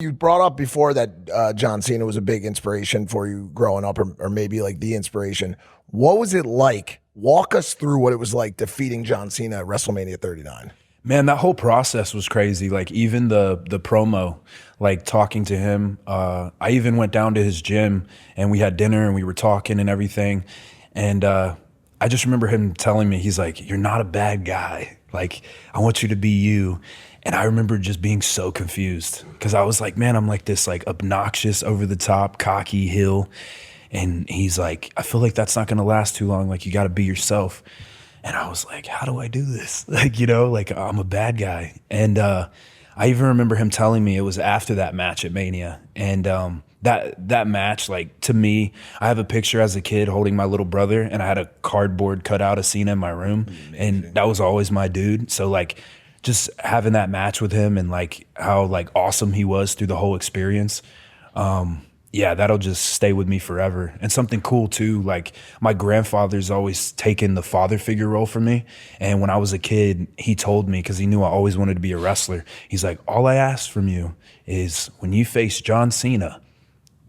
You brought up before that John Cena was a big inspiration for you growing up, or maybe like the inspiration. What was it like? Walk us through what it was like defeating John Cena at WrestleMania 39. Man, that whole process was crazy. Like even the promo, like talking to him. I even went down to his gym and we had dinner and we were talking and everything. And I just remember him telling me, he's like, "You're not a bad guy. Like, I want you to be you." And I remember just being so confused because I was like, man, I'm like this like obnoxious, over the top, cocky heel. And he's like, "I feel like that's not going to last too long. Like, you got to be yourself." And I was like, how do I do this? Like, like I'm a bad guy. And I even remember him telling me it was after that match at Mania. And that match, like, to me, I have a picture as a kid holding my little brother, and I had a cardboard cutout of Cena in my room. Amazing. And that was always my dude. So like just having that match with him and like how like awesome he was through the whole experience. Yeah, that'll just stay with me forever. And something cool too, like my grandfather's always taken the father figure role for me. And when I was a kid, he told me, because he knew I always wanted to be a wrestler, he's like, "All I ask from you is when you face John Cena,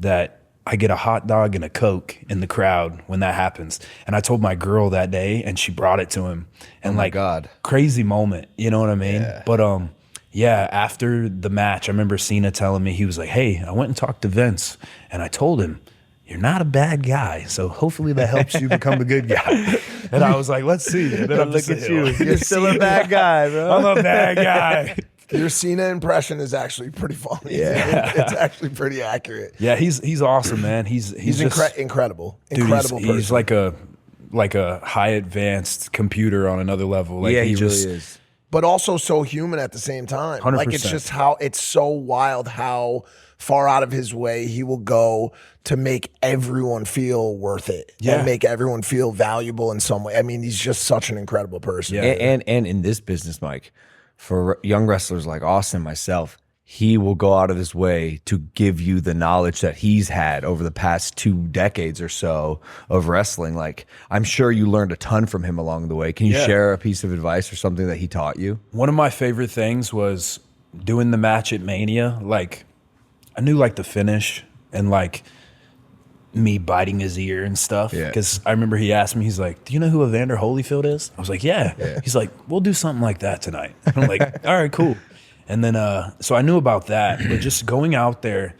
that I get a hot dog and a Coke in the crowd when that happens." And I told my girl that day and she brought it to him. And God, crazy moment, you know what I mean? Yeah. But yeah, after the match, I remember Cena telling me, he was like, "Hey, I went and talked to Vince and I told him, you're not a bad guy. So hopefully that helps you become a good guy." And I was like, let's see. And then look at you. You're still a bad guy, bro. I'm a bad guy. Your Cena impression is actually pretty funny. Yeah. It's actually pretty accurate. Yeah, he's awesome, man. He's just incredible. Dude, incredible person. He's like a high advanced computer on another level. Like, yeah, he just really is. But also so human at the same time. 100%. Like, it's just how it's so wild how far out of his way he will go to make everyone feel worth it. Yeah. And make everyone feel valuable in some way. I mean, he's just such an incredible person. Yeah. And in this business, Mike, for young wrestlers like Austin and myself, he will go out of his way to give you the knowledge that he's had over the past 2 decades or so of wrestling. Like, I'm sure you learned a ton from him along the way. Can you share a piece of advice or something that he taught you? One of my favorite things was doing the match at Mania. Like, I knew like the finish and like me biting his ear and stuff. Because I remember he asked me, he's like, "Do you know who Evander Holyfield is?" I was like, yeah. He's like, "We'll do something like that tonight." And I'm like, all right, cool. And then, so I knew about that, but just going out there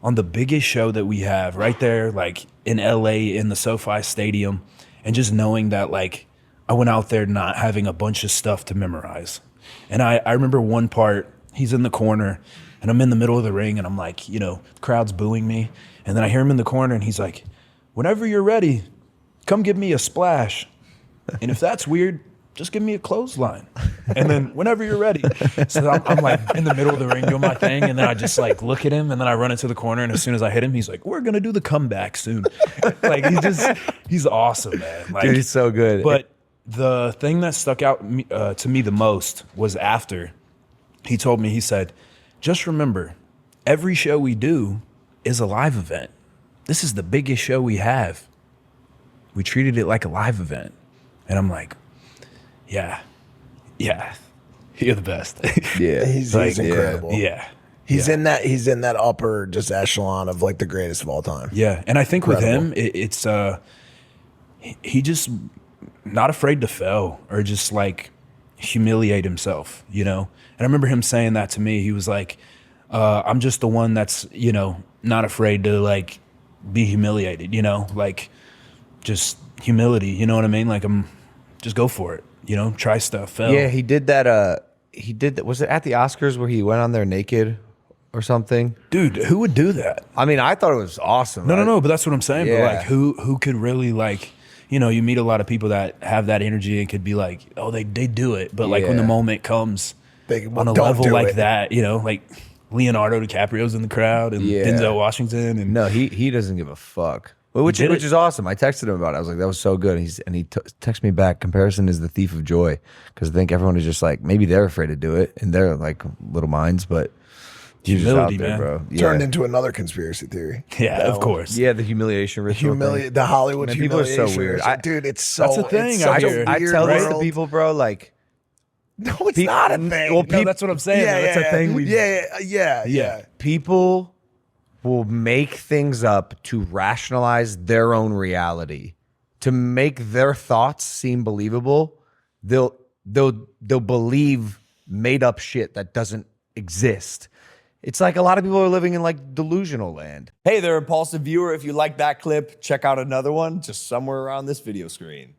on the biggest show that we have right there, like in LA in the SoFi Stadium, and just knowing that like I went out there not having a bunch of stuff to memorize. And I remember one part, he's in the corner and I'm in the middle of the ring and I'm like, the crowd's booing me. And then I hear him in the corner and he's like, "Whenever you're ready, come give me a splash. And if that's weird, just give me a clothesline." And then whenever you're ready. So I'm like in the middle of the ring doing my thing. And then I just like look at him and then I run into the corner. And as soon as I hit him, he's like, "We're going to do the comeback soon." Like he's awesome, man. Like, Dude, he's so good. But the thing that stuck out to me the most was after he told me, he said, "Just remember, every show we do is a live event. This is the biggest show we have. We treated it like a live event." And I'm like, yeah, you're the best. Yeah, He's incredible. Yeah. He's in that upper just echelon of like the greatest of all time. Yeah. And I think Incredible. with him, it's he just not afraid to fail or just like humiliate himself, And I remember him saying that to me. He was like, "I'm just the one that's, not afraid to like be humiliated, like just humility, you know what I mean? Like just go for it, try stuff, fail." Yeah, he did that. He did that. Was it at the Oscars where he went on there naked or something? Dude, who would do that? I mean, I thought it was awesome. No, but that's what I'm saying. Yeah. But like who could really like, you meet a lot of people that have that energy and could be like, oh, they do it. But like when the moment comes on a level like that, like Leonardo DiCaprio's in the crowd and Denzel Washington. And no, he doesn't give a fuck. Which is awesome. I texted him about it. I was like, "That was so good." And he texted me back. Comparison is the thief of joy, because I think everyone is just like, maybe they're afraid to do it in their like little minds, but humility, just out there, man. bro. Yeah. Turned into another conspiracy theory. Yeah, of course. Yeah, the humiliation ritual. The Hollywood Man, people are humiliation. so weird. Dude, it's so. That's a thing It's out such a here. I weird tell this to world. people, bro. Like, No, it's not a thing. Well, No, that's what I'm saying. That's a thing we. Yeah. People will make things up to rationalize their own reality, to make their thoughts seem believable. They'll believe made up shit that doesn't exist. It's like a lot of people are living in like delusional land. Hey there, Impulsive viewer. If you like that clip, check out another one just somewhere around this video screen.